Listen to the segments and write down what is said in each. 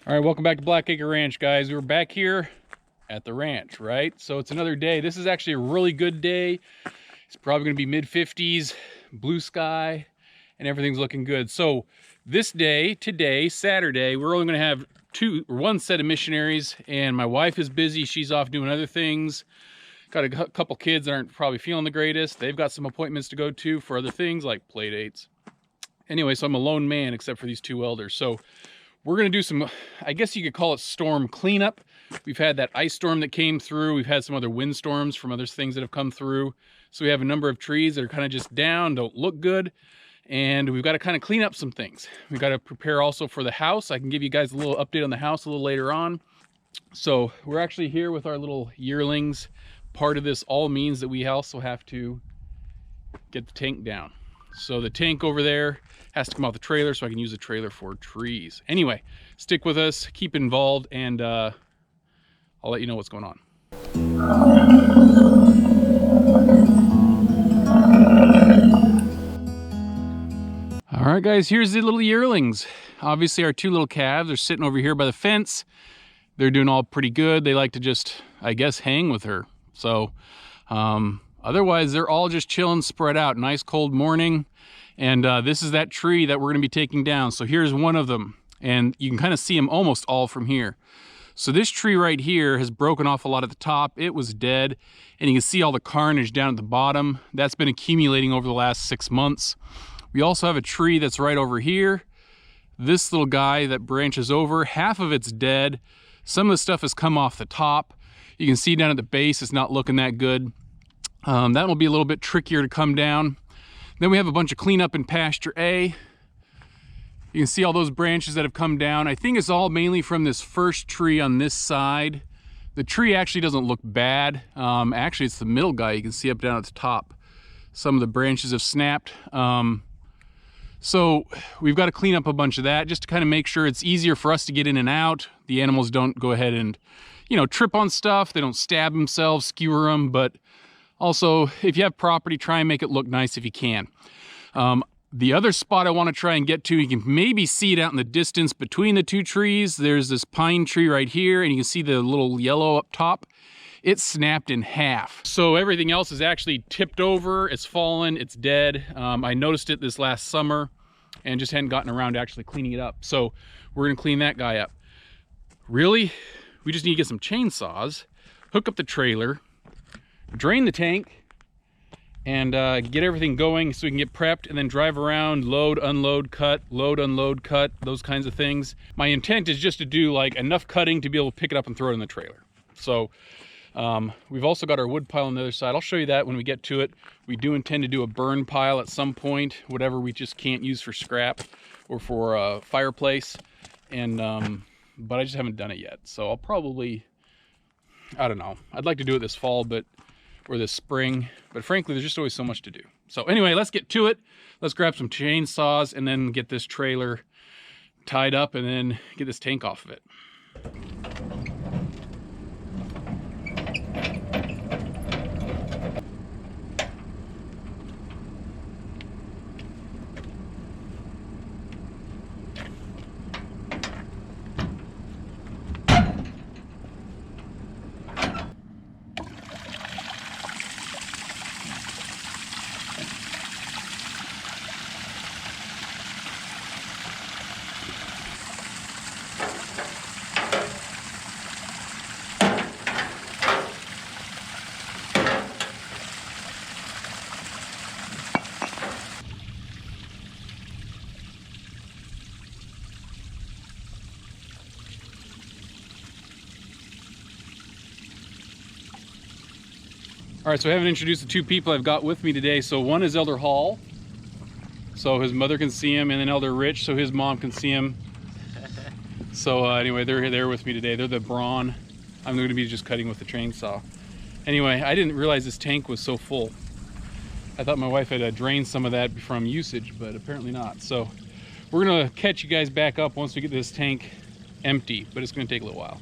All right, welcome back to Blackacre Ranch, guys. We're back here at the ranch, right? So it's another day. This is actually a really good day. It's probably gonna be mid-50s, blue sky, and everything's looking good. So this day, today, Saturday, we're only gonna have one set of missionaries, and my wife is busy. She's off doing other things. Got a couple kids that aren't probably feeling the greatest. They've got some appointments to go to for other things like play dates. Anyway, so I'm a lone man except for these two elders. So we're gonna do some, I guess you could call it storm cleanup. We've had that ice storm that came through. We've had some other windstorms from other things that have come through. So we have a number of trees that are kind of just down, don't look good. And we've got to kind of clean up some things. We've got to prepare also for the house. I can give you guys a little update on the house a little later on. So we're actually here with our little yearlings. Part of this all means that we also have to get the tank down. So the tank over there has to come out the trailer so I can use the trailer for trees. Anyway, stick with us, keep involved, and I'll let you know what's going on. All right, guys, here's the little yearlings. Obviously, our two little calves are sitting over here by the fence. They're doing all pretty good. They like to just, I guess, hang with her. So otherwise, they're all just chilling, spread out. Nice cold morning. And this is that tree that we're going to be taking down. So here's one of them. And you can kind of see them almost all from here. So this tree right here has broken off a lot at the top. It was dead. And you can see all the carnage down at the bottom. That's been accumulating over the last 6 months. We also have a tree that's right over here. This little guy that branches over, half of it's dead. Some of the stuff has come off the top. You can see down at the base, it's not looking that good. That will be a little bit trickier to come down. Then we have a bunch of cleanup in pasture A. You can see all those branches that have come down. I think it's all mainly from this first tree on this side. The tree actually doesn't look bad. Actually, it's the middle guy you can see up down at the top. Some of the branches have snapped. So we've got to clean up a bunch of that just to kind of make sure it's easier for us to get in and out. The animals don't go ahead and, you know, trip on stuff. They don't stab themselves, skewer them, but also, if you have property, try and make it look nice if you can. The other spot I want to try and get to, you can maybe see it out in the distance between the two trees. There's this pine tree right here, and you can see the little yellow up top. It's snapped in half. So everything else is actually tipped over, it's fallen, it's dead. I noticed it this last summer and just hadn't gotten around to actually cleaning it up. So we're gonna clean that guy up. Really, we just need to get some chainsaws, hook up the trailer, drain the tank, and get everything going so we can get prepped and then drive around, load, unload, cut, those kinds of things. My intent is just to do like enough cutting to be able to pick it up and throw it in the trailer. So we've also got our wood pile on the other side. I'll show you that when we get to it. We do intend to do a burn pile at some point, whatever we just can't use for scrap or for a fireplace. And but I just haven't done it yet. So I'll probably, I don't know. I'd like to do it this fall, or this spring, but frankly, there's just always so much to do. So anyway, let's get to it. Let's grab some chainsaws and then get this trailer tied up and then get this tank off of it. All right, so I haven't introduced the two people I've got with me today. So one is Elder Hall, so his mother can see him, and then Elder Rich, so his mom can see him. So anyway, they're there with me today. They're the brawn. I'm going to be just cutting with the chainsaw. Anyway, I didn't realize this tank was so full. I thought my wife had drained some of that from usage, but apparently not. So we're going to catch you guys back up once we get this tank empty, but it's going to take a little while.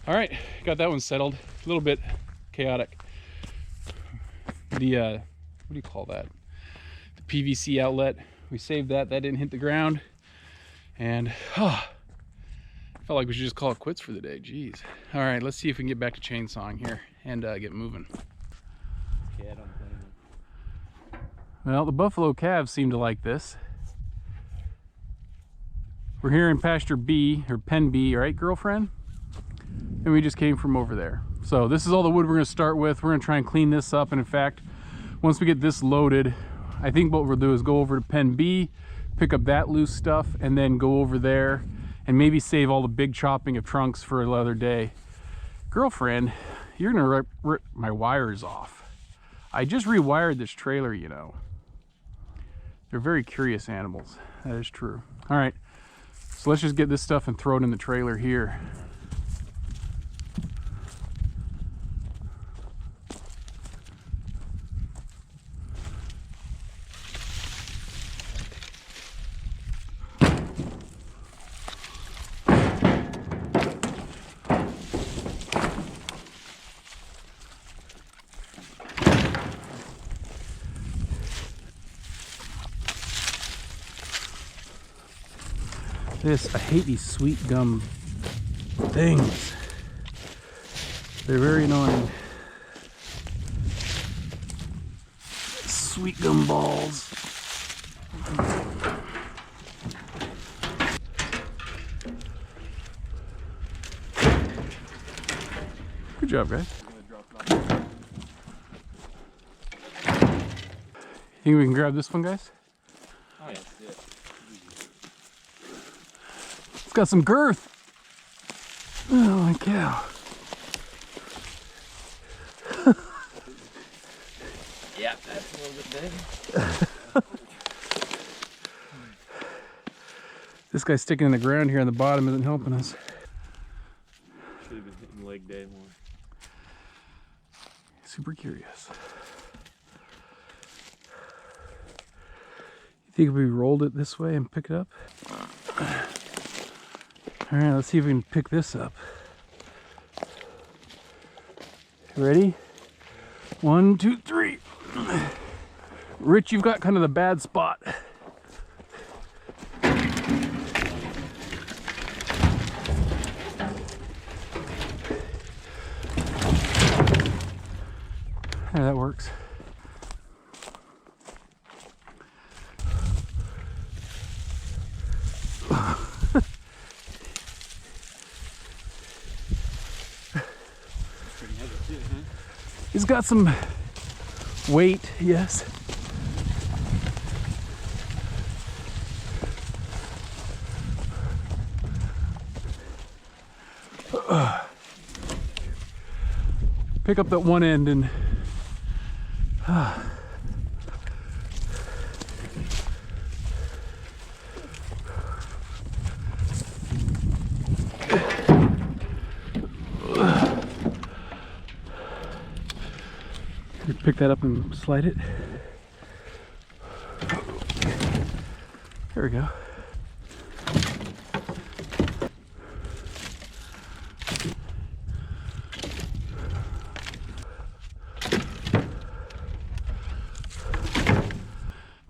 All right, got that one settled. A little bit chaotic. The what do you call that? The PVC outlet. We saved that. That didn't hit the ground, and felt like we should just call it quits for the day. Jeez. All right, let's see if we can get back to chainsawing here and get moving. Yeah, I don't blame him. Well, the buffalo calves seem to like this. We're here in pasture B, or pen B, right, girlfriend? And we just came from over there. So this is all the wood we're gonna start with. We're gonna try and clean this up. And in fact, once we get this loaded, I think what we'll do is go over to pen B, pick up that loose stuff, and then go over there and maybe save all the big chopping of trunks for another day. Girlfriend, you're gonna rip my wires off. I just rewired this trailer, you know. They're very curious animals. That is true. All right, so let's just get this stuff and throw it in the trailer here. I hate these sweet gum things. They're very annoying. Sweet gum balls. Good job, guys. Think we can grab this one, guys? Oh, yeah. It's got some girth. Oh my cow. Yeah, that's a little bit big. This guy's sticking in the ground here on the bottom isn't helping us. Should have been hitting leg day more. Super curious. You think if we rolled it this way and pick it up? All right, let's see if we can pick this up. Ready? 1, 2, 3. Rich, you've got kind of the bad spot. Yeah, that works. He's got some weight, yes. Pick up that one end and pick that up and slide it. There we go.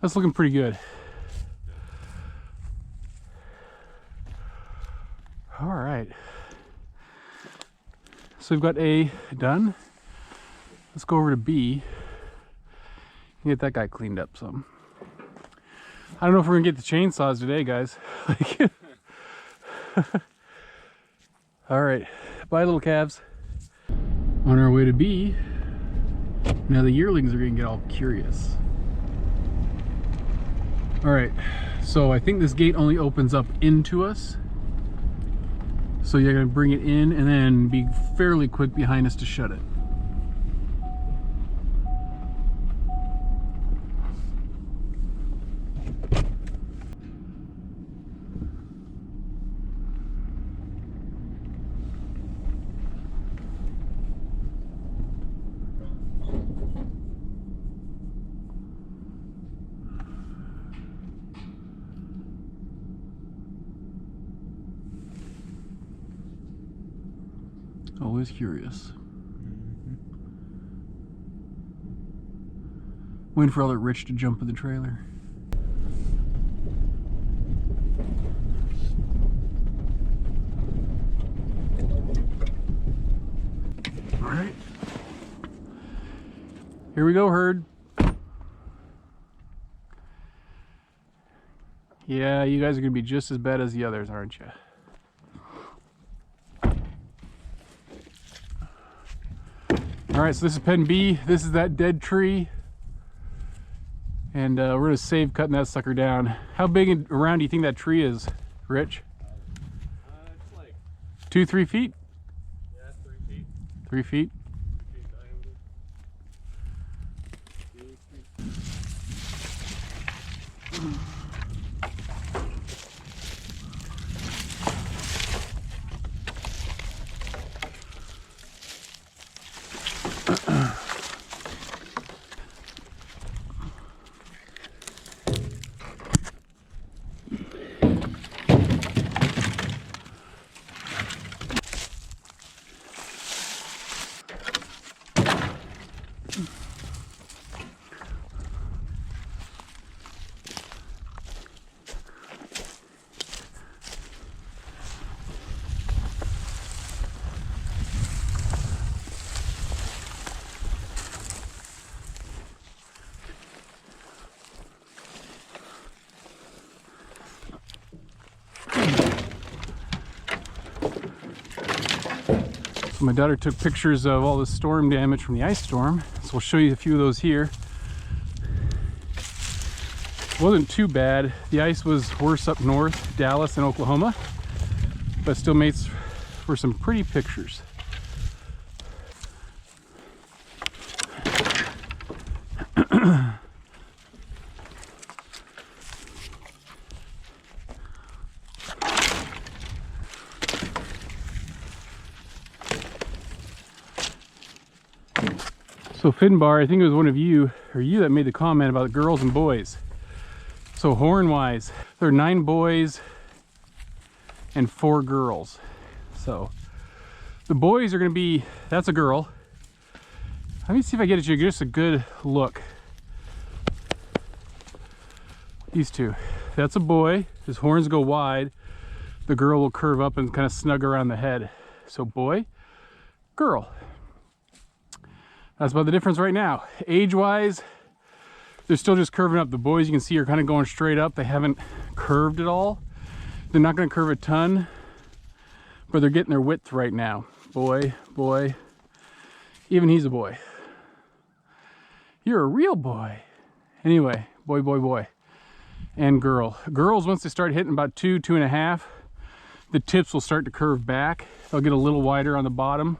That's looking pretty good. All right. So we've got A done. Let's go over to B and get that guy cleaned up some. I don't know if we're gonna get the chainsaws today, guys. All right, bye little calves. On our way to B. Now the yearlings are gonna get all curious. All right, so I think this gate only opens up into us. So you're gonna bring it in and then be fairly quick behind us to shut it. Always curious. Waiting for all that Rich to jump in the trailer. All right. Here we go, herd. Yeah, you guys are gonna be just as bad as the others, aren't you? All right, so this is pen B. This is that dead tree. And we're gonna save cutting that sucker down. How big around do you think that tree is, Rich? It's like 2-3 feet? Yeah, 3 feet. 3 feet? 3 feet diameter. 2, 3. My daughter took pictures of all the storm damage from the ice storm, so we'll show you a few of those here. It wasn't too bad. The ice was worse up north, Dallas and Oklahoma, but still makes for some pretty pictures. So Finbar, I think it was one of you, or you that made the comment about the girls and boys. So horn-wise, there are 9 boys and 4 girls. So the boys are gonna be, that's a girl. Let me see if I get you just a good look. These two, that's a boy. His horns go wide. The girl will curve up and kind of snug around the head. So boy, girl. That's about the difference right now. Age-wise, they're still just curving up. The boys, you can see, are kind of going straight up. They haven't curved at all. They're not going to curve a ton, but they're getting their width right now. Boy, boy, even he's a boy. You're a real boy. Anyway, boy, boy, boy, and girl. Girls, once they start hitting about 2, 2.5, the tips will start to curve back. They'll get a little wider on the bottom.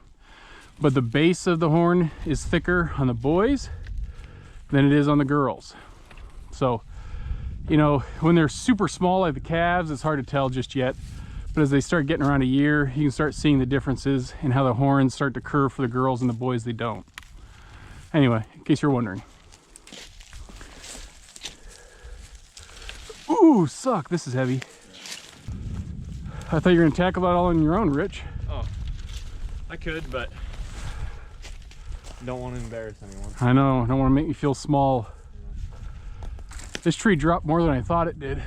But the base of the horn is thicker on the boys than it is on the girls. So, you know, when they're super small like the calves, it's hard to tell just yet. But as they start getting around a year, you can start seeing the differences in how the horns start to curve for the girls and the boys they don't. Anyway, in case you're wondering. Ooh, suck, this is heavy. I thought you were gonna tackle that all on your own, Rich. Oh, I could, but don't want to embarrass anyone. I know, I don't want to make me feel small. This tree dropped more than I thought it did.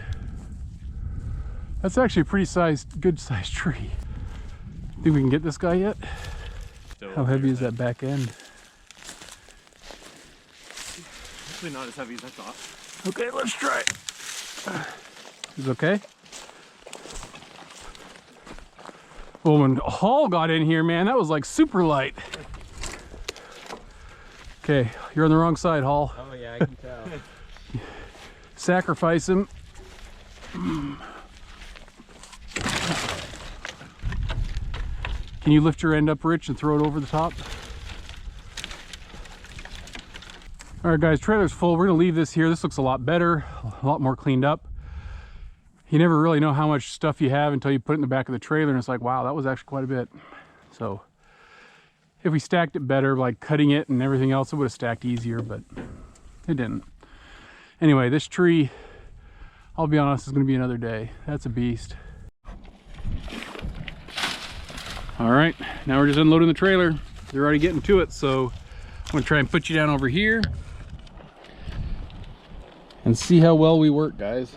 That's actually a pretty good sized tree. Think we can get this guy yet? Still How heavy is that back end? Actually not as heavy as I thought. Okay, let's try it. Is it okay? Well, when Hall got in here, man, that was like super light. Okay, you're on the wrong side, Hall. Oh yeah, I can tell. Sacrifice him. Can you lift your end up, Rich, and throw it over the top? All right, guys, trailer's full. We're gonna leave this here. This looks a lot better, a lot more cleaned up. You never really know how much stuff you have until you put it in the back of the trailer, and it's like, wow, that was actually quite a bit. So if we stacked it better, like cutting it and everything else, it would have stacked easier, but it didn't. Anyway, this tree, I'll be honest, is gonna be another day. That's a beast. All right, now we're just unloading the trailer. They're already getting to it, so I'm gonna try and put you down over here and see how well we work, guys.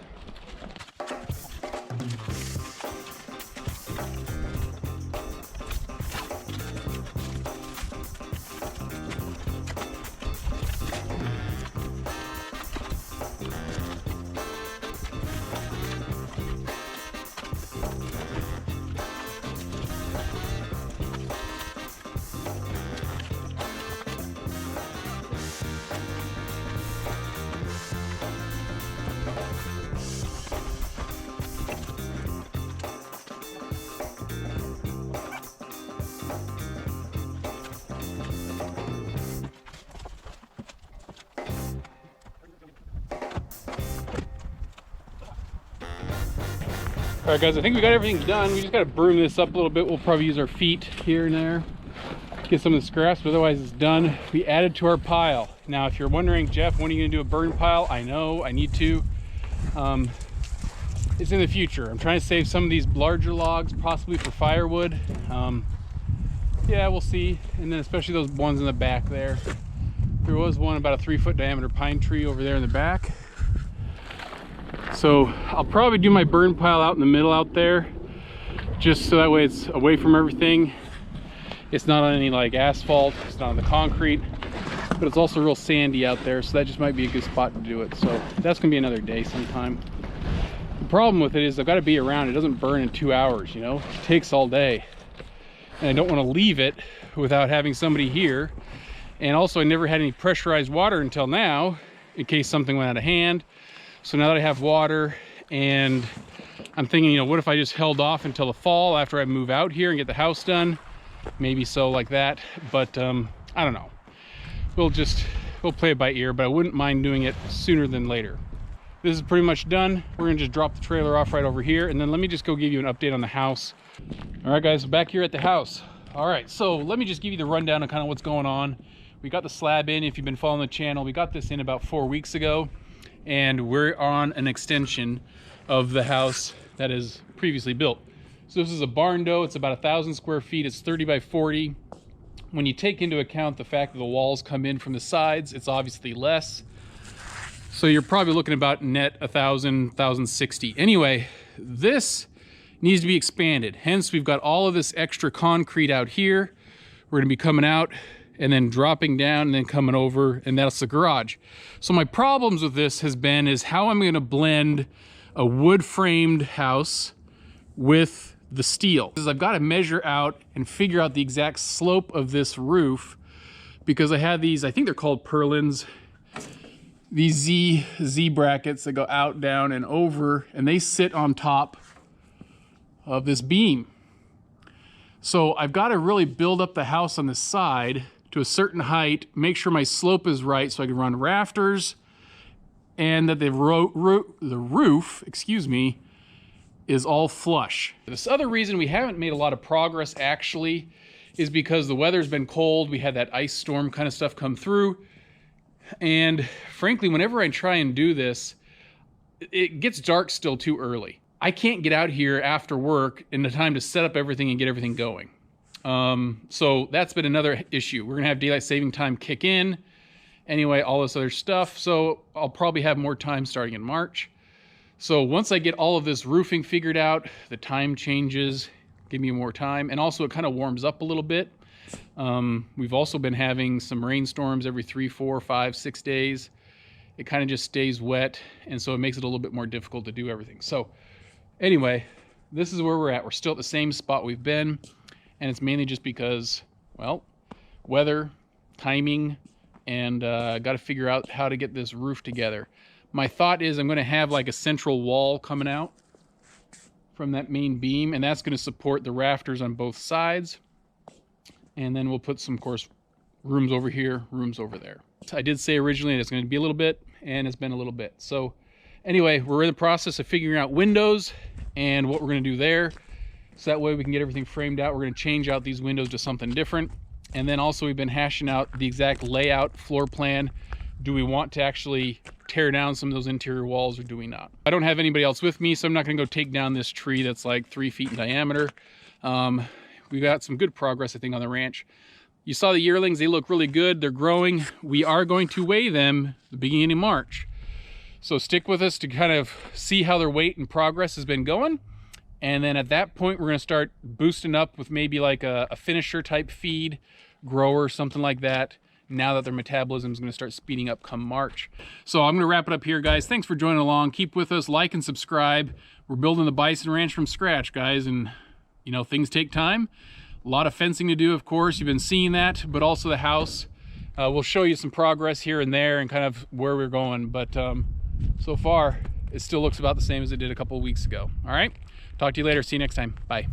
All right, guys, I think we got everything done. We just got to broom this up a little bit. We'll probably use our feet here and there, get some of the scraps, but otherwise it's done. We added to our pile. Now, if you're wondering, Jeff, when are you gonna do a burn pile? I know, I need to. It's in the future. I'm trying to save some of these larger logs, possibly for firewood. Yeah, we'll see. And then especially those ones in the back there. There was one about a 3-foot diameter pine tree over there in the back. So I'll probably do my burn pile out in the middle out there, just so that way it's away from everything. It's not on any like asphalt, it's not on the concrete, but it's also real sandy out there, so that just might be a good spot to do it. So that's gonna be another day sometime. The problem with it is I've got to be around. It doesn't burn in 2 hours, you know, it takes all day. And I don't want to leave it without having somebody here. And also I never had any pressurized water until now, in case something went out of hand. So now that I have water, and I'm thinking, you know, what if I just held off until the fall after I move out here and get the house done? Maybe so, like that. But I don't know. We'll play it by ear, but I wouldn't mind doing it sooner than later. This is pretty much done. We're gonna just drop the trailer off right over here, and then let me just go give you an update on the house. All right, guys, back here at the house. All right, so let me just give you the rundown of kind of what's going on. We got the slab in. If you've been following the channel, we got this in about 4 weeks ago. And we're on an extension of the house that is previously built. So this is a barn dough. It's about 1,000 square feet. It's 30 by 40. When you take into account the fact that the walls come in from the sides, it's obviously less. So you're probably looking about net 1,000, 1,060. Anyway, this needs to be expanded. Hence, we've got all of this extra concrete out here. We're gonna be coming out and then dropping down and then coming over, and that's the garage. So my problems with this is how I'm gonna blend a wood framed house with the steel. Because I've got to measure out and figure out the exact slope of this roof, because I have these, I think they're called purlins, these Z brackets that go out, down, and over, and they sit on top of this beam. So I've got to really build up the house on the side to a certain height, make sure my slope is right so I can run rafters, and that the roof, excuse me, is all flush. This other reason we haven't made a lot of progress actually is because the weather's been cold. We had that ice storm kind of stuff come through. And frankly, whenever I try and do this, it gets dark still too early. I can't get out here after work in the time to set up everything and get everything going. So that's been another issue. We're gonna have daylight saving time kick in. Anyway, all this other stuff. So I'll probably have more time starting in March. So once I get all of this roofing figured out, the time changes, give me more time. And also it kind of warms up a little bit. We've also been having some rainstorms every 3, 4, 5, 6 days. It kind of just stays wet. And so it makes it a little bit more difficult to do everything. So anyway, this is where we're at. We're still at the same spot we've been. And it's mainly just because, well, weather, timing, and got to figure out how to get this roof together. My thought is I'm going to have like a central wall coming out from that main beam, and that's going to support the rafters on both sides. And then we'll put some, of course, rooms over here, rooms over there. So I did say originally it's going to be a little bit, and it's been a little bit. So anyway, we're in the process of figuring out windows and what we're going to do there. So that way we can get everything framed out. We're going to change out these windows to something different. And then also we've been hashing out the exact layout, floor plan. Do we want to actually tear down some of those interior walls, or do we not? I don't have anybody else with me, so I'm not going to go take down this tree that's like 3 feet in diameter. we got some good progress, I think, on the ranch. You saw the yearlings, they look really good. They're growing. We are going to weigh them the beginning of March. So stick with us to kind of see how their weight and progress has been going. And then at that point, we're gonna start boosting up with maybe like a finisher type feed, grower, something like that, now that their metabolism is gonna start speeding up come March. So I'm gonna wrap it up here, guys. Thanks for joining along. Keep with us, like and subscribe. We're building the bison ranch from scratch, guys, and you know, things take time. A lot of fencing to do, of course. You've been seeing that, but also the house. We'll show you some progress here and there and kind of where we're going. But so far, it still looks about the same as it did a couple of weeks ago. All right, talk to you later. See you next time. Bye.